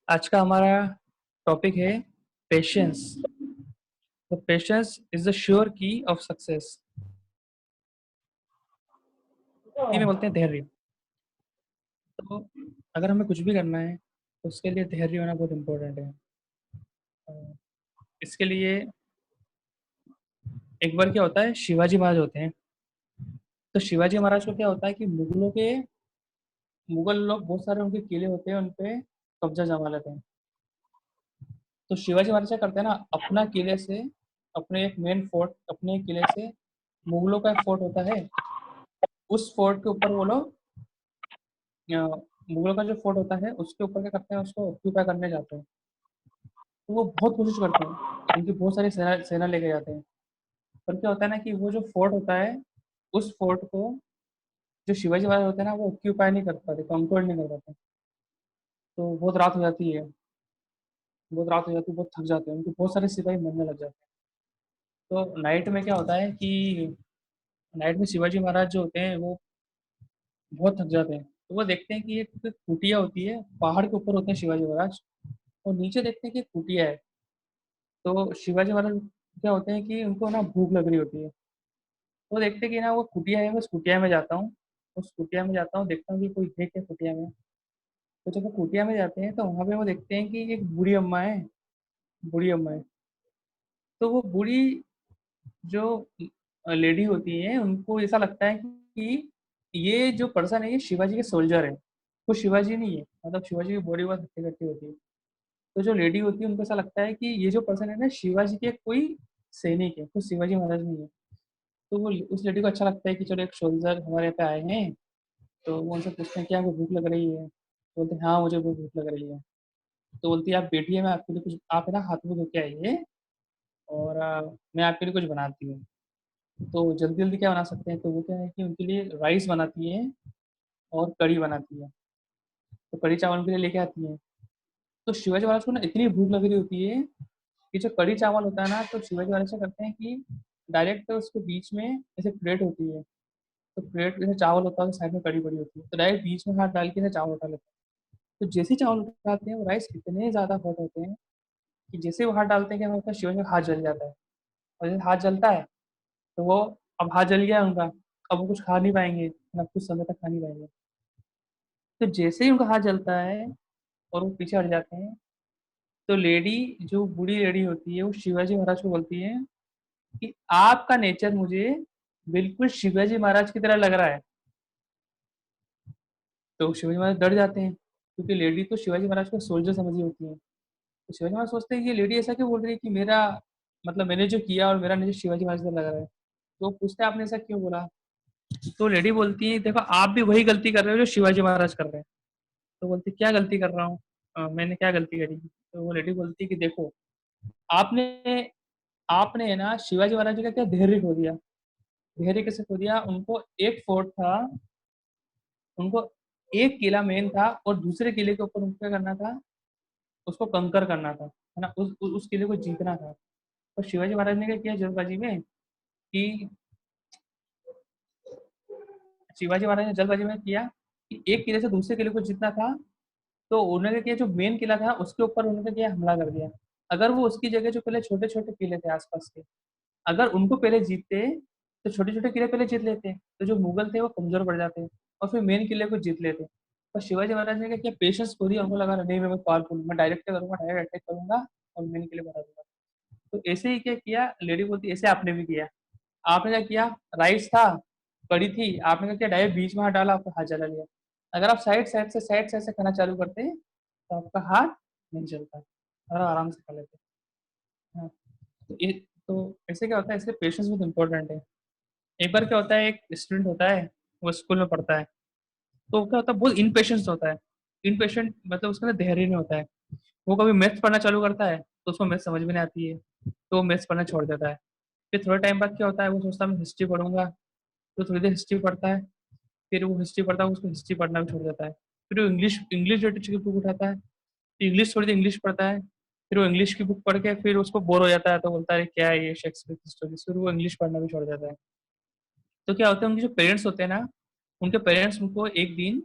आज का हमारा टॉपिक है पेशेंस। तो पेशेंस इज द श्योर की ऑफ सक्सेस। हिंदी में बोलते हैं धैर्य। तो अगर हमें कुछ भी करना है तो उसके लिए धैर्य होना बहुत इम्पोर्टेंट है। अ, इसके लिए एक बार क्या होता है, शिवाजी महाराज होते हैं। तो शिवाजी महाराज को क्या होता है कि मुगल लोग बहुत सारे उनके किले होते हैं, उन पे कब्जा जमा लेते हैं। तो शिवाजी महाराज क्या करते हैं ना, अपना किले से, अपने एक मेन फोर्ट, अपने किले से मुगलों का एक फोर्ट होता है, उस फोर्ट के ऊपर वो लोग अ, मुगलों का जो फोर्ट होता है उसके ऊपर क्या करते हैं, उसको ऑक्यूपाई करने जाते हैं। तो वो बहुत कोशिश करते हैं, उनकी बहुत सारी सेना सेना लेके जाते हैं। पर क्या होता है ना कि वो जो फोर्ट होता है, उस फोर्ट को जो शिवाजी महाराज होते हैं ना, वो ऑक्यूपाई नहीं कर पाते, कंट्रोल नहीं कर पाते। तो बहुत रात हो जाती है, बहुत रात हो जाती है, बहुत थक जाते हैं, उनके बहुत सारे सिपाही मरने लग जाते हैं। तो नाइट में क्या होता है कि नाइट में शिवाजी महाराज जो होते हैं वो बहुत थक जाते हैं। तो वो देखते हैं कि एक कुटिया होती है, पहाड़ के ऊपर होते हैं शिवाजी महाराज, और नीचे देखते हैं कि एक कुटिया है। तो शिवाजी महाराज क्या होते हैं कि उनको ना भूख लग रही होती है। तो देखते हैं कि ना वो कुटिया है, मैं उस कुटिया में जाता हूँ। उस कुटिया में जाता हूँ, देखता हूँ कि कोई है क्या कुटिया में। तो जब वो कुटिया में जाते हैं तो वहाँ पे वो देखते हैं कि एक बूढ़ी अम्मा है, बूढ़ी अम्मा है। तो वो बूढ़ी जो लेडी होती है, उनको ऐसा लगता है कि ये जो पर्सन है ये शिवाजी के सोल्जर है, वो शिवाजी नहीं है। मतलब शिवाजी की बॉडी बहुत हट्टी कट्टी होती है। तो जो लेडी होती है उनको ऐसा लगता है कि ये जो पर्सन है ना, शिवाजी के कोई सैनिक है, कुछ शिवाजी महाराज नहीं है। तो वो उस लेडी को अच्छा लगता है कि चलो एक सोल्जर हमारे यहाँ पे आए हैं। तो वो उनसे पूछते हैं कि आपको भूख लग रही है। तो बोलते हैं हाँ मुझे बहुत भूख लग रही है। तो बोलती है आप बैठिए, मैं आपके लिए कुछ, आप है ना हाथ में धो के आइए, और मैं आपके लिए कुछ बनाती हूँ। तो जल्दी जल्दी क्या बना सकते हैं, तो वो क्या है कि उनके लिए राइस बनाती है और कढ़ी बनाती है। तो कढ़ी चावल उनके लिए लेके आती है। तो शिवाजी महाराज को ना इतनी भूख लग रही होती है कि जो कढ़ी चावल होता है ना, तो शिवाजी महाराज क्या करते हैं कि डायरेक्ट उसके बीच में जैसे प्लेट होती है, तो प्लेट जैसे चावल होता है तो साइड में कढ़ी पड़ी होती है, तो डायरेक्ट बीच में हाथ डाल के चावल उठा लेते हैं। तो जैसे ही चावल उठाते हैं वो राइस इतने ज़्यादा हॉट होते हैं कि जैसे वो हाथ डालते हैं क्या होता है, शिवाजी का हाथ जल जाता है। और जैसे हाथ जलता है तो वो, अब हाथ जल गया है उनका, अब वो कुछ खा नहीं पाएंगे ना, कुछ समय तक खा नहीं पाएंगे। तो जैसे ही उनका हाथ जलता है और वो पीछे हट जाते हैं, तो लेडी, जो बूढ़ी लेडी होती है, वो शिवाजी महाराज को बोलती है कि आपका नेचर मुझे बिल्कुल शिवाजी महाराज की तरह लग रहा है। तो शिवाजी महाराज डर जाते हैं, क्योंकि लेडी तो शिवाजी महाराज को सोल्जर समझी होती है। तो शिवाजी महाराज सोचते हैं कि ये लेडी ऐसा क्यों बोल रही है कि मेरा, मतलब मैंने जो किया और मेरा नेचर शिवाजी महाराज की तरह लग रहा है। तो पूछते हैं आपने ऐसा क्यों बोला। तो लेडी बोलती है देखो आप भी वही गलती कर रहे हो जो शिवाजी महाराज कर रहे हैं। तो बोलती क्या गलती कर रहा हूँ, मैंने क्या गलती करी। तो वो लेडी बोलती है कि देखो, आपने आपने है ना शिवाजी महाराज जी का क्या धैर्य खो दिया। धैर्य कैसे खो दिया, उनको एक फोर्ट था, उनको एक किला मेन था, और दूसरे किले के ऊपर उनको क्या करना था, उसको कंकर करना था, है ना, उस किले को जीतना था। तो शिवाजी महाराज ने क्या किया जल्दबाजी में कि शिवाजी महाराज ने जल्दबाजी में किया कि एक किले से दूसरे किले को जीतना था। तो उन्होंने किया, जो मेन किला था उसके ऊपर उन्होंने किया हमला कर दिया। अगर वो उसकी जगह जो पहले छोटे छोटे किले थे आसपास के, अगर उनको पहले जीतते, तो छोटे छोटे किले पहले जीत लेते, तो जो मुगल थे वो कमजोर पड़ जाते और फिर मेन किले को जीत लेते। और शिवाजी महाराज ने क्या किया, पेशेंस खो दिया, उनको लगा नहीं मैं पावरफुल, मैं डायरेक्ट करूंगा, डायरेक्ट अटैक करूंगा और मेन किले बना दूंगा। तो ऐसे ही क्या किया, लेडी बोलती ऐसे आपने भी किया। आपने क्या किया, राइस था, कड़ी थी, आपने क्या किया, डायरेक्ट बीच में हाथ डाला, आपका हाथ जला लिया। अगर आप साइड साइड से खाना चालू करते तो आपका हाथ नहीं जलता और आराम से खा लेते। हाँ, तो ये, तो ऐसे क्या होता है, इसलिए पेशेंस बहुत इंपॉर्टेंट है। एक बार क्या होता है, एक स्टूडेंट होता है, वो स्कूल में पढ़ता है। तो क्या होता है, बहुत इनपेशेंस होता है। इनपेशेंट मतलब उसके अंदर धैर्य नहीं होता है। वो कभी मैथ्स पढ़ना चालू करता है तो उसको मैथ्स समझ में नहीं आती है, तो वो मैथ्स पढ़ना छोड़ देता है। फिर थोड़े टाइम बाद क्या होता है, वो सोचता है मैं हिस्ट्री पढ़ूंगा, तो थोड़ी देर हिस्ट्री पढ़ता है। फिर वो हिस्ट्री पढ़ता है, उसको हिस्ट्री पढ़ना भी छोड़ देता है। फिर वो इंग्लिश इंग्लिश लिटरेचर की बुक उठाता है, इंग्लिश थोड़ी देर इंग्लिश पढ़ता है। फिर वो इंग्लिश की बुक पढ़ के फिर उसको बोर हो जाता है, तो बोलता है क्या है ये शेक्सपियर की स्टोरी, फिर वो इंग्लिश पढ़ना भी छोड़ देता है। तो क्या होता है, उनके जो पेरेंट्स होते हैं ना, उनके पेरेंट्स उनको एक दिन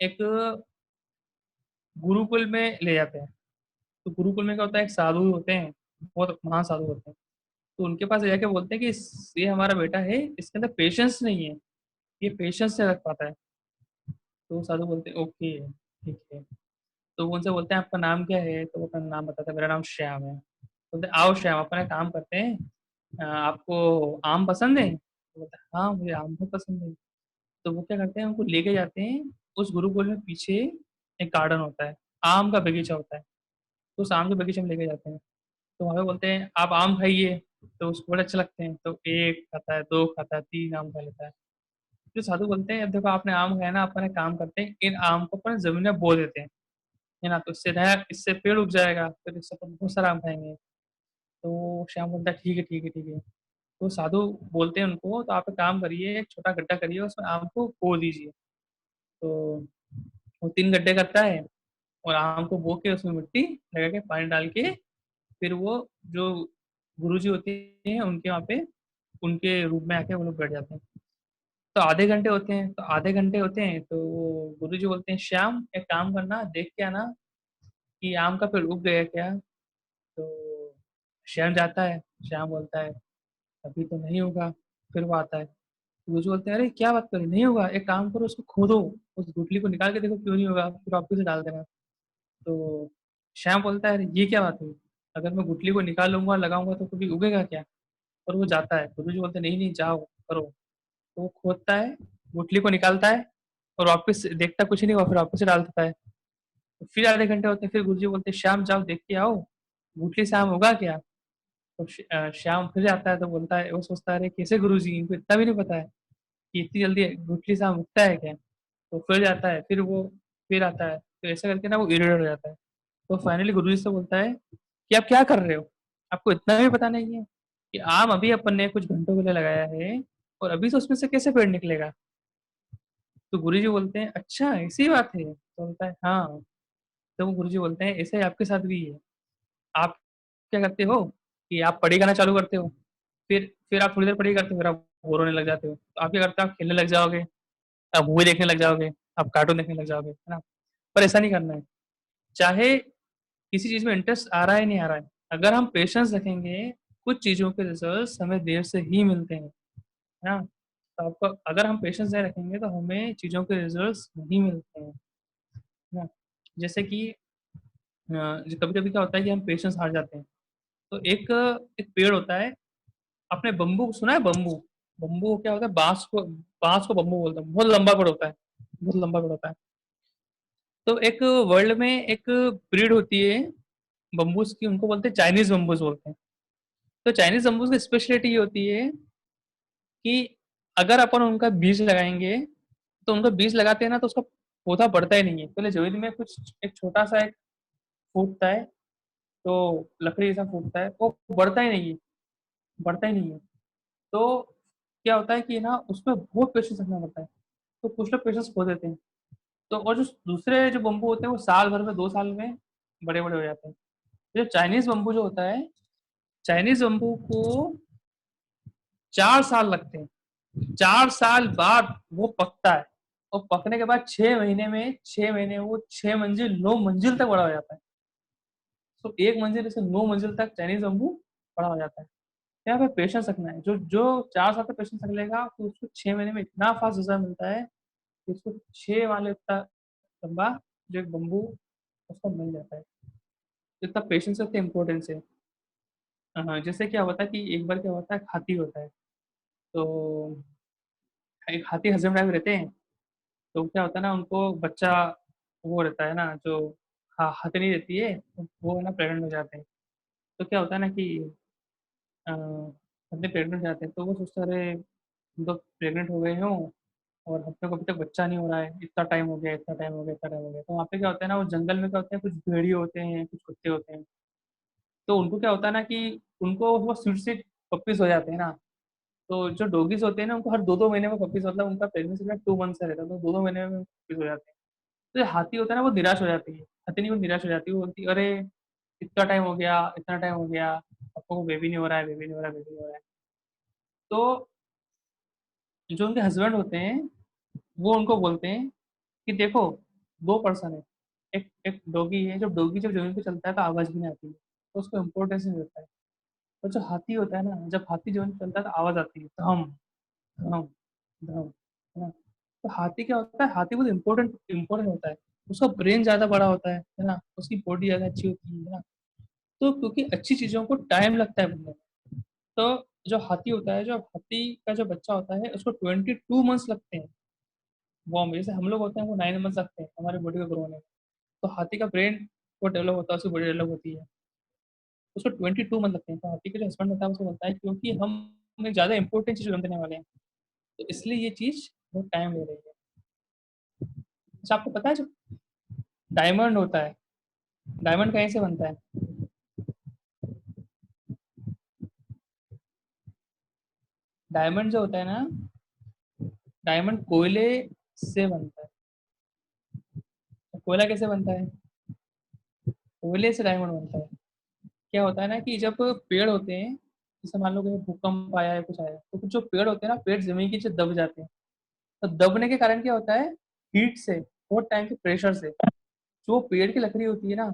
एक गुरुकुल में ले जाते हैं। तो गुरुकुल में क्या होता है, एक साधु होते हैं, बहुत महान साधु होते हैं। तो उनके पास जाके बोलते हैं कि ये हमारा बेटा है, इसके अंदर पेशेंस नहीं है, ये पेशेंस से रख पाता है। तो वो साधु बोलते हैं ओके ठीक है। तो वो उनसे बोलते हैं आपका नाम क्या है, तो वो अपना नाम बताता है, मेरा नाम श्याम है। बोलते हैं, आओ श्याम अपना काम करते हैं, आपको आम पसंद है, तो बोलता है हाँ मुझे आम बहुत पसंद है। तो वो क्या करते हैं, उनको लेके जाते हैं उस गुरुकुल में, पीछे एक गार्डन होता है, आम का बगीचा होता है। तो उस आम के बगीचे में लेके जाते हैं। तो वहाँ पे बोलते हैं आप आम खाइए। तो उसको बड़े अच्छे लगते हैं, तो एक खाता है, दो खाता है, तीन आम खा लेता है। जो साधु बोलते हैं अब देखो आपने आम खाया ना, अपन एक काम करते हैं, इन आम को अपन जमीन में बो देते हैं, है ना, तो इससे नया इससे पेड़ उग जाएगा, फिर इससे अपन बहुत सारा आम खाएंगे। तो श्याम बोलता है ठीक है ठीक है ठीक है। तो साधु बोलते हैं उनको, तो आप एक काम करिए, एक छोटा गड्ढा करिए, उसमें आम को बो दीजिए। तो वो तीन गड्ढे करता है, और आम को बो के उसमें मिट्टी लगा के पानी डाल के, फिर वो जो गुरुजी होते हैं उनके वहाँ पे, उनके रूम में आके वो लोग बैठ जाते हैं। तो आधे घंटे होते हैं, तो वो गुरुजी बोलते हैं श्याम एक काम करना, देख के आना कि आम का पेड़ उग गया क्या। तो श्याम जाता है, श्याम बोलता है अभी तो नहीं होगा। फिर वो आता है, तो गुरुजी बोलते हैं अरे क्या बात करें, नहीं होगा, एक काम करो उसको खोदो, उस गुठली को निकाल के देखो क्यों नहीं होगा, फिर वापस से डाल देना। तो श्याम बोलता है अरे ये क्या बात हुई, अगर मैं गुठली को निकाल लूंगा लगाऊंगा तो कभी उगेगा क्या। और वो जाता है, गुरुजी बोलते हैं नहीं नहीं जाओ करो। तो वो खोदता है, गुठली को निकालता है, और वापस देखता कुछ नहीं हुआ, फिर वापस से डाल देता है। तो फिर आधे घंटे होते हैं, फिर गुरुजी बोलते हैं श्याम जाओ देख के आओ, गुठली से आम होगा क्या। तो श्याम फिर जाता है, तो बोलता है, वो सोचता है अरे कैसे गुरुजी, इनको इतना भी नहीं पता है कि इतनी जल्दी गुठली से आम उगता है क्या। तो फिर जाता है, फिर आता है, तो ऐसा करके ना वो इरिटेट हो जाता है। तो फाइनली गुरुजी से बोलता है कि आप क्या कर रहे हो, आपको इतना भी पता नहीं है कि आम अभी अपन ने कुछ घंटों के लिए लगाया है, और अभी से उसमें से कैसे पेड़ निकलेगा। तो गुरुजी बोलते हैं अच्छा ऐसी बात है, तो बोलता है हाँ। तो वो गुरुजी बोलते हैं ऐसे ही आपके साथ भी है, आप क्या करते हो कि आप पढ़ाई करना चालू करते हो, फिर आप थोड़ी देर पढ़ाई करते हो, फिर आप बोर होने लग जाते हो, तो आप क्या करते हो, आप खेलने लग जाओगे, आप मूवी देखने लग जाओगे, आप कार्टून देखने लग जाओगे, है ना। पर ऐसा नहीं करना है, चाहे किसी चीज में इंटरेस्ट आ रहा है नहीं आ रहा है, अगर हम पेशेंस रखेंगे, कुछ चीजों के रिजल्ट हमें देर से ही मिलते हैं, है ना। तो आपको अगर हम पेशेंस नहीं रखेंगे तो हमें चीजों के रिजल्ट नहीं मिलते हैं, है ना। जैसे कि कभी कभी क्या होता है कि हम पेशेंस हार जाते हैं। तो एक पेड़ होता है, आपने बम्बू सुना है, बम्बू। बम्बू क्या होता है, बांस को बम्बू बोलते हैं, बहुत लंबा पेड़ होता है, बहुत लंबा पेड़ होता है। तो एक वर्ल्ड में एक ब्रीड होती है बम्बूस की, उनको बोलते हैं चाइनीज बम्बूस बोलते हैं। तो चाइनीज बम्बूस की स्पेशलिटी ये होती है कि अगर अपन उनका बीज लगाएंगे, तो उनका बीज लगाते हैं ना, तो उसका पौधा बढ़ता ही नहीं है, पहले जमीन में कुछ एक छोटा सा एक फूटता है, तो लकड़ी जैसा फूटता है, वो बढ़ता ही नहीं है, बढ़ता ही नहीं है। तो क्या होता है कि ना उसमें बहुत पेशेंस रखना पड़ता है। तो कुछ लोग पेशेंस खो देते हैं। तो और जो दूसरे जो बम्बू होते हैं वो साल भर में, 2 साल में बड़े बड़े हो जाते हैं। जो चाइनीज बम्बू जो होता है, चाइनीज बम्बू को 4 साल लगते हैं, 4 साल बाद वो पकता है, और पकने के बाद 6 महीने में वो 6 मंजिल 9 मंजिल तक बड़ा हो जाता है। तो एक मंजिल से 9 मंजिल तक चाइनीज बम्बू बड़ा हो जाता है। तो यहाँ पे पेशेंस रखना है, जो जो 4 साल तक पेशेंस रख लेगा, तो उसको 6 महीने में इतना फास्ट रिजल्ट मिलता है कि उसको 6 वाले इतना लंबा जो एक बम्बू उसको मिल जाता है। तो इतना पेशेंस इतना इम्पोर्टेंस है। हाँ, जैसे क्या होता है कि एक बार क्या होता है, हाथी होता है। तो एक हाथी हस्बैंड वाइफ रहते हैं। तो क्या होता है ना, उनको बच्चा वो रहता है ना, जो हथनी रहती है, वो है ना प्रेग्नेंट हो जाते हैं। तो क्या होता है ना कि हथनी प्रेग्नेंट हो जाते हैं, तो वो सोचते हैं अरे हम तो प्रेग्नेंट हो गए हों, और हम लोग अभी तक बच्चा नहीं हो रहा है, इतना टाइम हो गया, इतना टाइम हो गया, इतना टाइम हो गया। तो वहाँ पे क्या होता है ना, वो जंगल में क्या होते हैं, कुछ भेड़िए होते हैं, कुछ कुत्ते होते हैं। तो उनको क्या होता है ना कि उनको वो स्वीट स्वीट पप्पीज हो जाते हैं ना। तो जो डॉगीज होते हैं ना, उनको हर 2-2 महीने में पपीज, मतलब उनका प्रेगनेंसी का 2 मंथ से रहता है, तो 2-2 महीने में पपीज हो जाते हैं। तो जो हाथी होता है ना, वो निराश हो जाती है, हथनी वो निराश हो जाती है, वो बोलती है अरे इतना टाइम हो गया, इतना टाइम हो गया, आपको बेबी नहीं हो रहा है, बेबी नहीं हो रहा है, बेबी नहीं हो रहा है। तो जो उनके हस्बैंड होते हैं, वो उनको बोलते हैं कि देखो 2 पर्सन है, एक एक डॉगी है, जब डॉगी जब जमीन पे चलता है तो आवाज भी नहीं आती है, तो उसको इम्पोर्टेंस नहीं देता है। और जो हाथी होता है ना, जब हाथी जमीन पे चलता है तो आवाज आती है, धम धम धम, है ना। तो हाथी क्या होता है, हाथी बहुत इम्पोर्टेंट होता है। उसका ब्रेन ज्यादा बड़ा होता है ना, उसकी बॉडी ज्यादा अच्छी होती है ना। तो क्योंकि अच्छी चीजों को टाइम लगता है बनने में, तो जो हाथी होता है, जो हाथी का जो बच्चा होता है उसको 22 मंथ्स लगते हैं वॉर्म। जैसे हम लोग होते हैं वो 9 मंथ्स लगते हैं हमारी बॉडी को ग्रो होने में। तो हाथी का ब्रेन वो डेवलप होता है, उसकी बॉडी डेवलप होती है, उसको 22 मंथ लगते हैं। तो हाथी का जो हस्बैंड होता है उसको बोलता है क्योंकि हम हमें ज्यादा इंपॉर्टेंट चीज देने वाले हैं, तो इसलिए ये चीज बहुत टाइम ले रही है। अच्छा, आपको पता है जो डायमंड होता है, डायमंड कहीं से बनता है? डायमंड जो होता है ना, डायमंड कोयले से बनता है। तो कोयला कैसे बनता है? कोयले से डायमंड बनता है। क्या होता है ना कि जब पेड़ होते हैं, जैसे मान लो कि भूकंप आया है, कुछ आया है, तो कुछ जो पेड़ होते हैं ना, पेड़ जमीन के नीचे दब जाते हैं। तो दबने के कारण क्या होता है, हीट से, बहुत टाइम के प्रेशर से, जो पेड़ की लकड़ी होती है ना,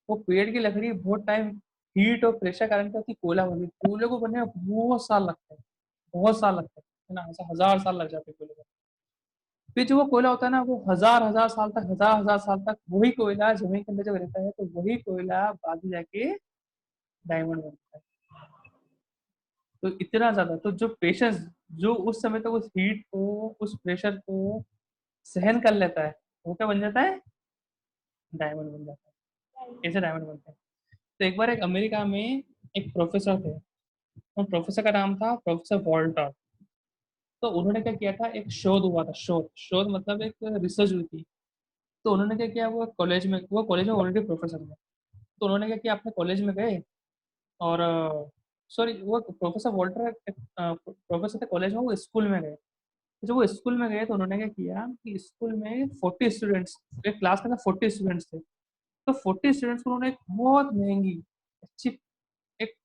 वो पेड़ की लकड़ी बहुत टाइम हीट और प्रेशर कारण क्या होती है, कोयला बनती है। कोयले को बनने में बहुत साल लगते हैं, बहुत साल लगते हैं, है ना, ऐसा 1000 साल लग जाते हैं कोयले को। फिर जो वो कोयला होता है ना, वो हजार हजार साल तक, हजार हजार साल तक वही कोयला जमीन के अंदर जब रहता है, तो वही कोयला बाद में जाके डायमंड बनता है। तो इतना ज्यादा, तो जो पेशेंस, जो उस समय तक उस हीट को, उस प्रेशर को सहन कर लेता है, वो क्या बन जाता है, डायमंड बन जाता है। ऐसे डायमंड बनते हैं। तो एक बार एक अमेरिका में एक प्रोफेसर थे, उन प्रोफेसर का नाम था प्रोफेसर वॉल्टर। तो उन्होंने क्या किया था, एक शोध हुआ था, शोध शोध मतलब एक रिसर्च हुई थी। तो उन्होंने क्या किया, वो कॉलेज में ऑलरेडी प्रोफेसर थे। तो उन्होंने क्या किया, अपने कॉलेज में गए और सॉरी, वो प्रोफेसर वॉल्टर प्रोफेसर थे कॉलेज में, वो स्कूल में गए। तो जब वो स्कूल में गए तो उन्होंने क्या किया कि स्कूल में 40 स्टूडेंट्स, एक क्लास में 40 स्टूडेंट्स थे। तो 40 स्टूडेंट्स को उन्होंने एक बहुत महंगी, अच्छी, एक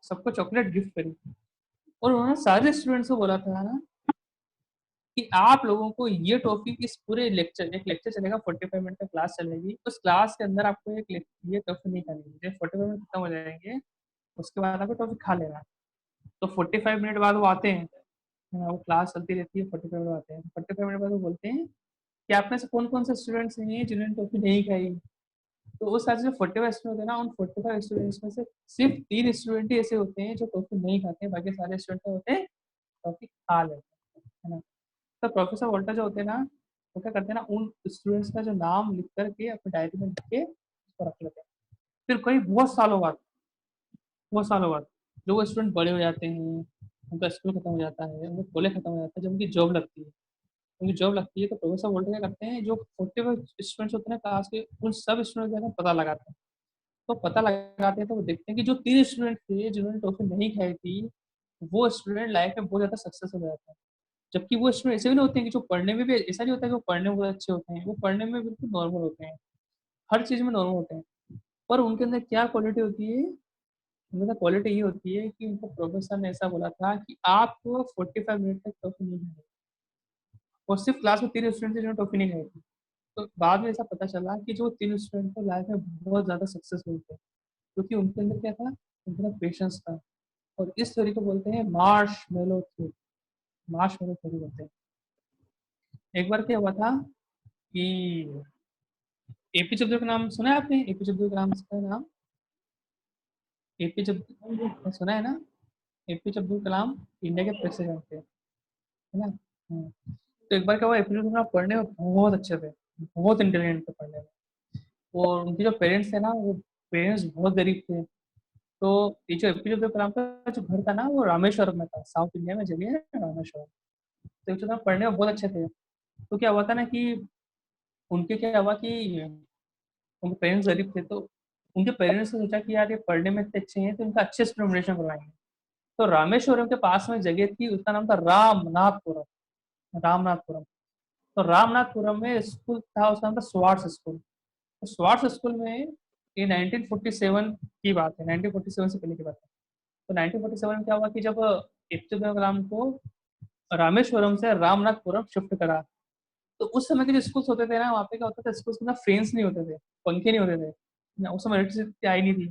सबको चॉकलेट गिफ्ट करी। और उन्होंने सारे स्टूडेंट्स को बोला था ना कि आप लोगों को ये टॉपिक, इस पूरे लेक्चर, एक लेक्चर चलेगा 45 मिनट का, क्लास चलेगी, उस क्लास के अंदर आपको ये टॉपिक नहीं करनी है। जब 45 मिनट खत्म हो जाएंगे उसके बाद आपको टॉपिक खा लेना है। तो 45 मिनट बाद वो आते हैं, है ना, वो क्लास चलती रहती है, 45 मिनट आते हैं, 45 मिनट बाद वो बोलते हैं कि आप में से कौन कौन से स्टूडेंट्स हैं जिन्होंने टॉपिक नहीं खाई। तो उस साथ जो 45 स्टूडेंट होते हैं ना, उन 45 स्टूडेंट्स में से सिर्फ 3 स्टूडेंट ही ऐसे होते हैं जो टॉपिक नहीं खाते हैं, बाकी सारे स्टूडेंट होते हैं टॉपिक खा लेते हैं, है ना। तो प्रोफेसर वोल्टा जो होते हैं ना, वो क्या करते हैं ना, उन स्टूडेंट्स का जो नाम लिख करके अपनी डायरी में लिख के उसको रख लेते हैं। फिर कई बहुत सालों बाद जो वो स्टूडेंट बड़े हो जाते हैं, उनका स्कूल खत्म हो जाता है, उनका कॉलेज खत्म हो जाता है, जब उनकी जॉब लगती है, उनकी जॉब लगती है, तो प्रोफेसर वोल्टा क्या करते हैं, जो 45 स्टूडेंट्स होते हैं क्लास के, उन सब स्टूडेंट का पता लगाते हैं। तो पता लगाते हैं तो वो देखते हैं कि जो 3 स्टूडेंट थे जिन्होंने टॉफी नहीं खाई थी, वो स्टूडेंट लाइफ में बहुत ज्यादा सक्सेस हो जाता है। जबकि वो स्टूडेंट ऐसे भी नहीं होते हैं कि जो पढ़ने में भी, ऐसा नहीं होता है कि वो पढ़ने में बहुत अच्छे होते हैं, वो पढ़ने में बिल्कुल नॉर्मल होते हैं, हर चीज में नॉर्मल होते हैं। पर उनके अंदर क्या क्वालिटी होती है, उनके अंदर क्वालिटी ये होती है कि उनको प्रोफेसर ने ऐसा बोला था कि आपको 45 मिनट तक टॉफी नहीं खानी। और सिर्फ क्लास में 3 स्टूडेंट थे जिन्होंने टॉफी नहीं खाई थी। तो बाद में ऐसा पता चला कि जो 3 स्टूडेंट थे लाइफ में बहुत ज्यादा सक्सेसफुल थे, क्योंकि उनके अंदर क्या था, उनके अंदर पेशेंस था। और इस थ्योरी को बोलते हैं मार्श मेलो थ्योरी, मार्श मेलो थ्योरी बोलते हैं। एक बार क्या हुआ था कि एपीजे अब्दुल कलाम, सुना है आपने एपीजे अब्दुल कलाम का नाम? एपीजे सुना है ना? एपीजे अब्दुल कलाम इंडिया के प्रेसिडेंट थे, है ना। तो एक बार क्या हुआ, एपीजे अब्दुल कलाम पढ़ने में बहुत अच्छे थे, बहुत इंटेलिजेंट थे पढ़ने में। और उनके जो पेरेंट्स थे ना, वो पेरेंट्स बहुत गरीब थे। तो ये जो एपीजे अब्दुल कलाम का जो घर था ना, वो रामेश्वरम में था, साउथ इंडिया में जगह है रामेश्वरम। तो एपीजे पढ़ने में बहुत अच्छे थे। तो क्या हुआ था ना कि उनके क्या हुआ कि उनके पेरेंट्स गरीब थे, तो उनके पेरेंट्स ने सोचा कि यार ये पढ़ने में इतने अच्छे हैं तो इनका अच्छे से प्रमोशन करवाएंगे। तो रामेश्वरम के पास में जगह थी, उसका नाम था रामनाथपुरम, रामनाथपुरम। तो रामनाथपुरम में स्कूल था, उसका नाम था स्वार्ट्स स्कूल। तो स्वार्ट्स स्कूल में, ये 1947 की बात है, 1947 से पहले की बात है। तो 1947 में क्या हुआ कि जब एपीजे अब्दुल कलाम को रामेश्वरम से रामनाथपुरम शिफ्ट करा, तो उस समय के जो स्कूल्स होते थे ना, वहाँ पे क्या होता था, स्कूल्स में ना फैन्स नहीं होते थे, पंखे नहीं होते थे ना, उस समय इलेक्ट्रिसिटी आई नहीं थी।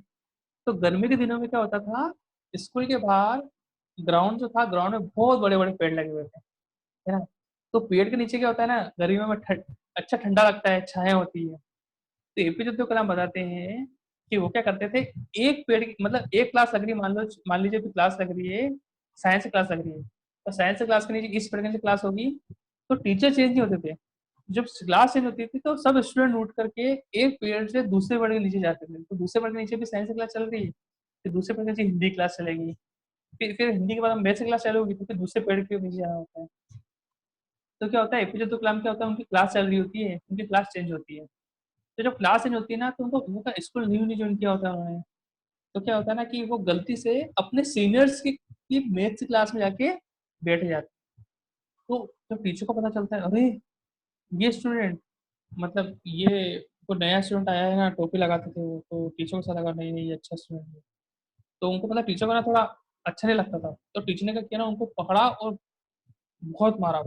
तो गर्मी के दिनों में क्या होता था, स्कूल के बाहर ग्राउंड जो था, ग्राउंड में बहुत बड़े बड़े पेड़ लगे हुए थे, है ना। तो पेड़ के नीचे क्या होता है ना, गर्मियों में अच्छा ठंडा लगता है, छाया होती है। तो एपीजे अब्दुल कलाम बताते हैं कि वो क्या करते थे, एक पेड़ की मतलब एक क्लास लग रही है, मान लीजिए कि क्लास लग रही है, साइंस की क्लास लग रही है, तो साइंस की क्लास के नीचे इस पेड़ के नीचे क्लास होगी, तो टीचर चेंज नहीं होते थे। जब क्लास चेंज होती थी तो सब स्टूडेंट उठ करके एक पेड़ से दूसरे पेड़ के नीचे जाते थे, तो दूसरे पेड़ के नीचे भी साइंस की क्लास चल रही है, फिर दूसरे पेड़ के नीचे हिंदी क्लास चलेगी, फिर हिंदी के बाद हम मैथ्स की क्लास चालू होगी, तो फिर दूसरे पेड़ के नीचे जाना होता है। तो क्या होता है, एपीजे अब्दुल कलाम क्या होता है, उनकी क्लास चल रही होती है, उनकी क्लास चेंज होती है। तो जब क्लास चेंज होती है ना, तो उनको उनका स्कूल न्यू न्यू ज्वाइन किया होता है उन्होंने। तो क्या होता है ना कि वो गलती से अपने सीनियर्स की मैथ्स क्लास में जाके बैठ जाते। तो जब टीचर को पता चलता है, अरे ये स्टूडेंट, मतलब ये को नया स्टूडेंट आया है ना, टोपी लगाते थे वो, तो टीचर को ऐसा लगा नहीं नहीं ये अच्छा स्टूडेंट है। तो उनको मतलब टीचर को ना थोड़ा अच्छा नहीं लगता था, तो टीचर ने क्या किया ना, उनको पकड़ा और बहुत मारा,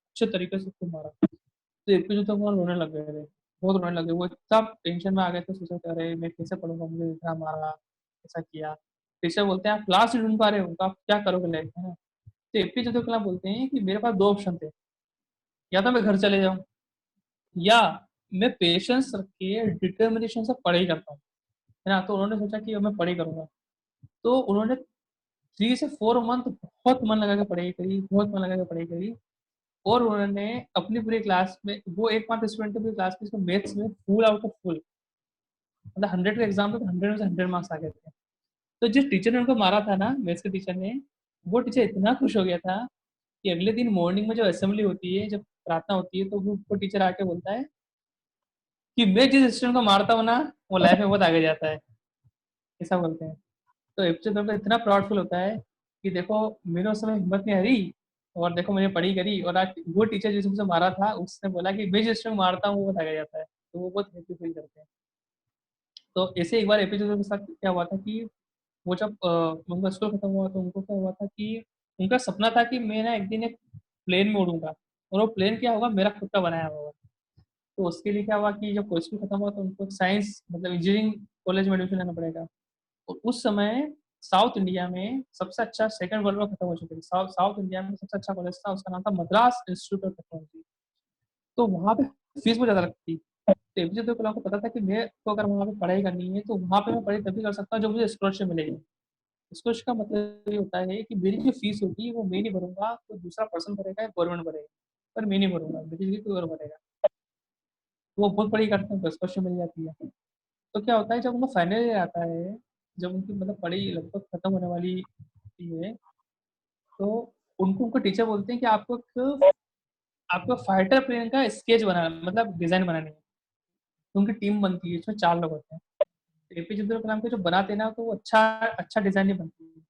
अच्छे तरीके से खूब मारा। तो एक पे तो वो रोने लग गए थे, बहुत रोने लगे, वो इतना टेंशन में आ गए थे, सोचे थे अरे मैं कैसे पढ़ूंगा, मुझे इतना मारा, ऐसा किया। टीचर बोलते हैं आप क्लास नहीं ढूंढ पा रहे हो तो आप क्या करोगे लाइफ में, है ना। तो एपीजे अब्दुल कलाम बोलते हैं कि मेरे पास दो ऑप्शन थे, या तो मैं घर चले जाऊं, या मैं पेशेंस रख के डिटर्मिनेशन से पढ़ाई करता हूँ, है ना। तो उन्होंने सोचा कि अब मैं पढ़ाई करूंगा। तो उन्होंने 3 से 4 मंथ बहुत मन लगा के पढ़ाई करी, बहुत मन लगा के पढ़ाई करी। और उन्होंने अपनी पूरी क्लास में, वो एकमात्र स्टूडेंट थे पूरी क्लास में जिसको मैथ्स में फुल आउट ऑफ फुल, मतलब 100 का एग्जाम था तो 100 में से 100 मार्क्स आ गए थे। तो जिस टीचर ने उनको मारा था ना, मैथ्स के टीचर ने, वो टीचर इतना खुश हो गया था कि अगले दिन मॉर्निंग में जब असेंबली होती है, जब प्रार्थना होती है, तो वो टीचर आके बोलता है कि मैं जिस स्टूडेंट को मारता हूँ ना, वो लाइफ में बहुत आगे जाता है, ऐसा बोलते हैं। तो एपीजे अब्दुल कलाम इतना प्राउड फील होता है कि देखो मेरे उस समय हिम्मत नहीं हारी, और देखो मैंने पढ़ी करी, और आज वो टीचर जिसने मुझे मारा था उसने बोला कि मैं जिस स्टूडेंट को मारता हूँ वो बहुत आगे जाता है, तो वो बहुत हैप्पी फील करते हैं। तो ऐसे एक बार एपीजे अब्दुल कलाम के साथ क्या हुआ था कि वो जब उनका स्कूल खत्म हुआ तो उनको क्या हुआ था कि उनका सपना था कि मैं ना एक दिन एक प्लेन में उड़ूंगा, और वो प्लेन क्या होगा, मेरा खुद का बनाया होगा। तो उसके लिए क्या हुआ कि जब स्कूल खत्म हुआ तो उनको साइंस मतलब इंजीनियरिंग कॉलेज में एडमिशन लेना पड़ेगा। और उस समय साउथ इंडिया में सबसे अच्छा, सेकंड वर्ल्ड वॉर खत्म हो चुकी थी, साउथ इंडिया में सबसे अच्छा कॉलेज था, उसका नाम था मद्रास इंस्टीट्यूट ऑफ टेक्नोलॉजी। तो वहाँ पे फीस बहुत ज़्यादा लगती थी। तो एपीजे अब्दुल कलाम को पता था कि मेरे को अगर वहाँ पे पढ़ाई करनी है तो वहाँ पे मैं पढ़ाई तभी कर सकता हूँ जब मुझे स्कॉलरशिप मिलेगी। स्कॉलरशिप का मतलब ये होता है कि मेरी जो फीस होगी वो मैं नहीं भरूंगा, तो दूसरा पर्सन भरेगा या गवर्नमेंट भरेगा, पर मैं नहीं भरूंगा, मेरी कोई और भरेगा। तो वो बहुत पढ़ाई करते हैं तो स्कॉलरशिप मिल जाती है। तो क्या होता है जब उनका फाइनल ईयर आता है, जब उनकी मतलब पढ़ाई लगभग खत्म होने वाली होती है, तो उनको उनको टीचर बोलते हैं कि आपको फाइटर प्लेन का स्केच बनाना मतलब डिजाइन बनानी है। तो उनकी टीम बनती है, इसमें 4 लोग होते हैं। एपीजे अब्दुल कलाम के जो बनाते हैं ना, तो वो अच्छा अच्छा डिजाइन नहीं बनती है।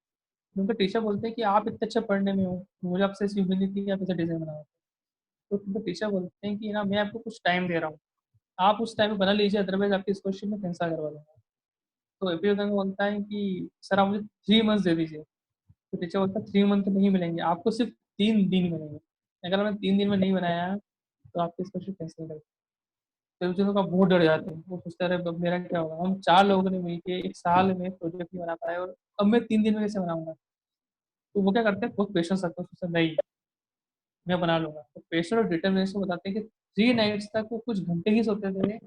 तो उनके टीचर बोलते हैं कि आप इतने अच्छे पढ़ने में हो, मुझे आपसे ऐसी उम्मीद नहीं थी कि आप ऐसा डिजाइन बनाओ। तो उनके टीचर बोलते हैं कि ना मैं आपको कुछ टाइम दे रहा हूँ, आप उस टाइम में बना लीजिए, अदरवाइज आपकी स्कॉलरशिप में कैंसिल करवा दूंगा। तो एपीजे अब्दुल कलाम बोलता है कि सर आप मुझे 3 मंथ्स दे दीजिए। तो टीचर बोलता है 3 मंथ नहीं मिलेंगे आपको, सिर्फ 3 दिन मिलेंगे, अगर मैंने 3 दिन में नहीं बनाया तो आपकी स्कॉलरशिप कैंसिल कर। तो उन का बहुत डर जाते हैं, वो सोचते हैं अरे अब मेरा क्या होगा, हम 4 लोगों ने मिलके एक साल में प्रोजेक्ट नहीं बना पाए, और अब मैं 3 दिन में कैसे बनाऊंगा। तो वो क्या करते हैं, बहुत पेशेंस रखते हैं, सोचते हैं, नहीं मैं बना लूंगा। तो पेशेंस और डिटर्मिनेशन बताते हैं कि 3 नाइट्स तक वो कुछ घंटे ही सोते थे,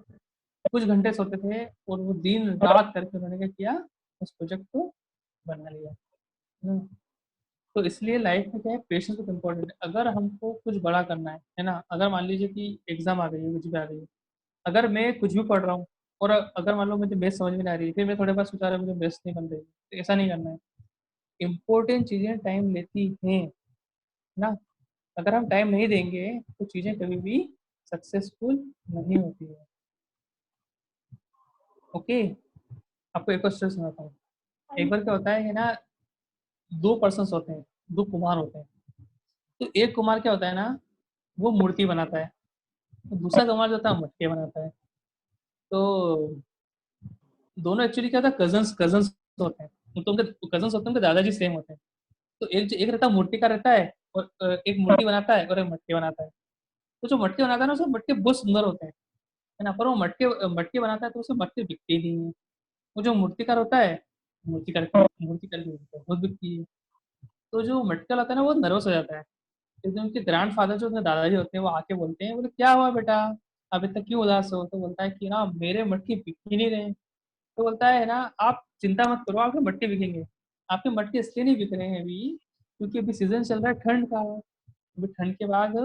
कुछ घंटे सोते थे, और वो दिन रात करके उन्होंने क्या किया, उस प्रोजेक्ट को बना लिया। हम्म। तो इसलिए लाइफ में क्या है, पेशेंस बहुत इंपॉर्टेंट है। अगर हमको कुछ बड़ा करना है ना, अगर मान लीजिए कि एग्जाम आ गई है, कुछ भी आ गई है, अगर मैं कुछ भी पढ़ रहा हूँ, और अगर मान लो मुझे बेस समझ में नहीं आ रही है, फिर मैं थोड़े बाद सोचा रहा मुझे बेस नहीं बन रही, तो ऐसा नहीं करना है। इम्पोर्टेंट चीजें टाइम लेती हैं ना, अगर हम टाइम नहीं देंगे तो चीजें कभी भी सक्सेसफुल नहीं होती है। ओके, आपको एक और स्टोरी सुनाता हूँ। एक बार क्या होता है कि ना, 2 पर्सन होते हैं, 2 कुमार होते हैं। तो एक कुमार क्या होता है ना, वो मूर्ति बनाता है, तो दूसरा कुमार जो होता है मटके बनाता है। तो दोनों एक्चुअली क्या होता है, कजन्स कजन्स होते हैं, तो उनके कजन्स होते हैं, उनके दादाजी सेम होते हैं। तो एक रहता है मूर्ति का रहता है, और एक मूर्ति बनाता है और एक मटके बनाता है। तो जो मटके बनाता है ना, उसके मटके बहुत सुंदर होते हैं, है ना। पर वो मटके मटके बनाता है तो उसे मटके बिकते ही नहीं है। वो जो मूर्तिकार होता है, मूर्तिकार की होता है, बहुत बिकती है। तो जो मटका होता है ना, वो नर्वस हो जाता है। एक दिन उनके ग्रैंडफादर जो उनके दादाजी होते हैं वो आके बोलते हैं, बोले क्या हुआ बेटा, अभी तक क्यों उदास हो? तो बोलता है कि ना मेरे मटके बिक ही नहीं रहे। तो बोलता है ना, आप चिंता मत करो, आपके मटके बिकेंगे। आपके मटके इसलिए नहीं बिक रहे हैं अभी, क्योंकि अभी सीजन चल रहा है ठंड का। अभी ठंड के बाद,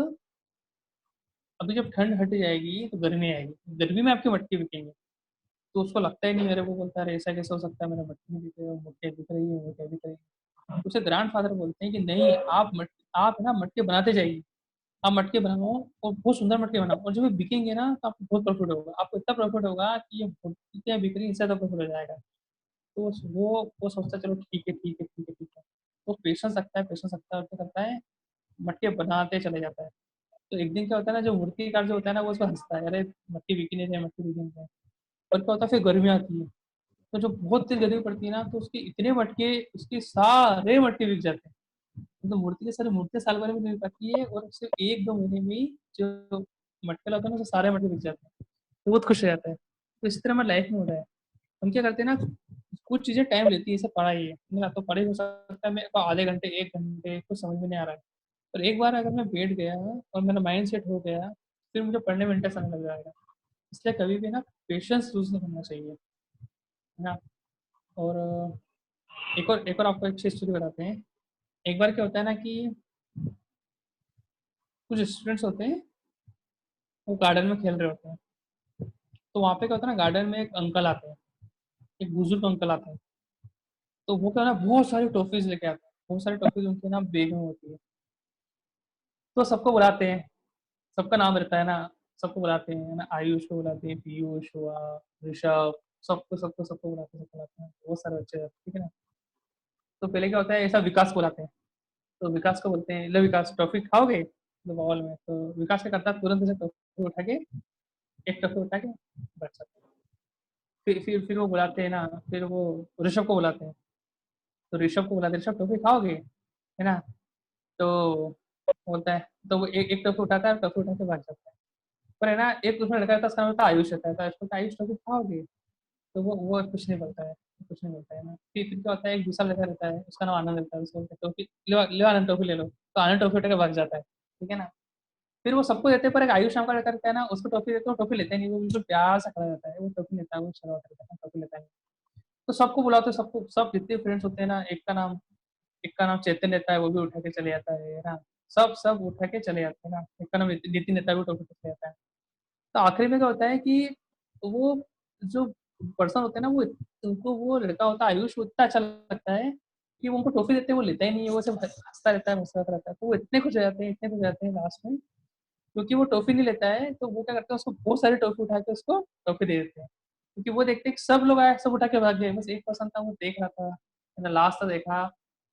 अभी जब ठंड हट जाएगी तो गर्मी आएगी, गर्मी में आपके मटके बिकेंगे। तो उसको लगता ही नहीं, मेरे को बोलता है ऐसा कैसे हो सकता है, मेरे मटके नहीं बिक रहे, मटके बिक रही है, मटके बिक रही है। तो उसे ग्रैंड फादर बोलते हैं कि नहीं, आप ना मटके बनाते जाइए, आप मटके बनाओ और बहुत सुंदर मटके बनाओ, और जब ये बिकेंगे ना तो आपको बहुत प्रॉफिट होगा, आपको इतना प्रॉफिट होगा कि ये कितने बिक रही है इससे ज़्यादा प्रॉफिट हो जाएगा। तो वो सोचता है चलो ठीक है, ठीक है, ठीक है, ठीक है। तो पेशेंस रखता है, पेशेंस रखता है, और क्या करता है, मटके बनाते चले जाता है। तो एक दिन क्या होता है ना, जो मूर्तिकार जो होता है ना, वो उसको हंसता है, अरे मटके बिक ही नहीं रहे, मटके बिक नहीं रहे। और क्या होता है, फिर गर्मी आती है, तो जो बहुत तेज गर्मी पड़ती है ना, तो उसके इतने मटके, उसके सारे मटके बिक जाते हैं। तो मूर्ति के सारे मूर्तियाँ साल भर में नहीं बिक पाती है, और सिर्फ 1-2 महीने में ही जो मटके लाते हैं ना, वो सारे मटके बिक जाते हैं। तो बहुत खुश हो जाता है। तो इसी तरह हमारी लाइफ में होता है। हम क्या करते हैं ना, कुछ चीज़ें टाइम लेती है, जैसे पढ़ाई है ना, तो पढ़ाई हो सकता है मेरे को आधे घंटे, 1 घंटे कुछ समझ में नहीं आ रहा है। पर एक बार अगर मैं बैठ गया और मेरा माइंड सेट हो गया, फिर मुझे पढ़ने में इंटरेस्ट आने लग जाएगा। इसलिए कभी भी ना पेशेंस लूज़ नहीं करना चाहिए, है ना। और एक और आपको एक अच्छी स्टोरी बताते हैं। एक बार क्या होता है ना कि कुछ स्टूडेंट्स होते हैं, वो गार्डन में खेल रहे होते हैं। तो वहाँ पे क्या होता है ना, गार्डन में एक अंकल आते हैं, एक बुजुर्ग अंकल आते हैं। तो वो क्या है ना, बहुत सारी टॉफीज लेके आते हैं, बहुत सारी टॉफीज उनके ना बैग में होती है। तो सबको बुलाते हैं, सबका नाम रहता है ना, सबको बुलाते हैं ना, आयुष को बुलाते हैं, पीयूष हुआ, ऋषभ, सबको सबको सबको बुलाते हैं, बहुत सारे बच्चे रहते हैं, ठीक है ना। तो पहले क्या होता है, ऐसा विकास को बुलाते हैं। तो विकास को बोलते हैं, लो विकास टॉफी खाओगे, तो बॉल में, तो विकास क्या करता है, तुरंत से टॉफी उठा के, एक टॉफी उठा के बैठ जाता है। फिर वो बुलाते हैं ना, फिर वो ऋषभ को बुलाते हैं। तो ऋषभ को बुलाते हैं, ऋषभ टॉफी खाओगे, है ना। तो बोलता है, तो वो एक टॉफी उठाता है, टॉफी उठा के भाग जाता है। पर है ना, एक उसमें लड़का रहता है, उसका नाम होता है आयुष रहता है, तो आयुष बोलता है, आयुष टॉफी खाओगे, तो वो कुछ नहीं बोलता है, कुछ नहीं बोलता है ना। फिर क्या होता है, एक दूसरा लड़का रहता है, उसका नाम आनंद रहता है, उसको बोलते हैं, टॉफी लो, लो आनंद टॉफी ले लो, तो आनंद टॉफी उठा के भाग जाता है, ठीक है ना। फिर वो सबको देते हैं, पर एक आयुष नाम का लड़का रहता है ना, उसको टॉफी देते हैं, वो टॉफी लेता ही नहीं, वो बिल्कुल प्यार से खड़ा रहता है, वो टॉफी लेता है, वो शर्मा करता है, टॉफी लेता है। तो सबको बुलाते हैं, सबको, सब जितने फ्रेंड्स होते हैं ना, एक का नाम चेतन रहता है, वो भी उठा के चले जाता है ना। सब सब उठा के चले जाते हैं ना, एक का नाम नितिन रहता है, वो टॉफी चले जाता है। तो आखिरी में क्या होता है कि वो जो पर्सन होते हैं ना, वो उनको वो लड़का होता है आयुष, वो इतना अच्छा लगता है कि वो उनको टॉफी देते हैं, वो लेता ही नहीं है, वो सिर्फ हंसता रहता है, मुस्कुराता रहता है। तो वो इतने खुश हो जाते हैं, इतने खुश हो जाते हैं लास्ट में, क्योंकि वो टॉफी नहीं लेता है, तो वो क्या करते हैं, उसको बहुत सारी टॉफी उठा के उसको टॉफी दे देते हैं। क्योंकि वो देखते हैं कि सब लोग आए, सब उठा के भाग गए, बस एक पर्सन था, वो देख रहा था, मैंने लास्ट तक देखा,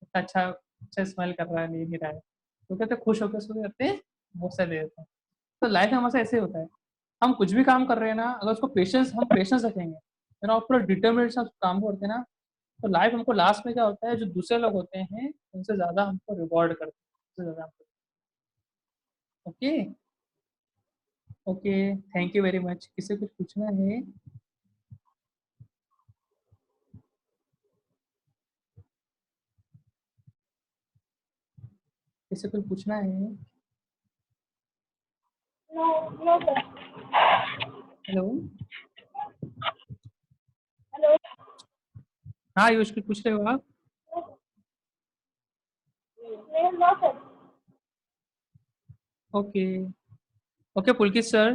इतना अच्छा अच्छा स्माइल कर रहा है, ले नहीं रहा है। तो कहते हैं, खुश होकर उसको क्या करते हैं, बहुत सारे दे देते हैं। तो लाइफ में हमेशा ऐसे ही होता है, हम कुछ भी काम कर रहे हैं ना, अगर उसको हम पेशेंस रखेंगे, है ना, और पूरा डिटर्मिनेशन से काम करते हैं ना, तो लाइफ हमको लास्ट में क्या होता है, जो दूसरे लोग होते हैं उनसे ज्यादा हमको रिवॉर्ड करते हैं, उससे ज्यादा हमको। Okay, okay, thank you very much. किसी कुछ पूछना है? किसी कुछ पूछना है? No, no, sir. Hello. Hello. हाँ आयुष, कुछ पूछ रहे हो आप? No, sir. ओके, ओके पुलकित सर।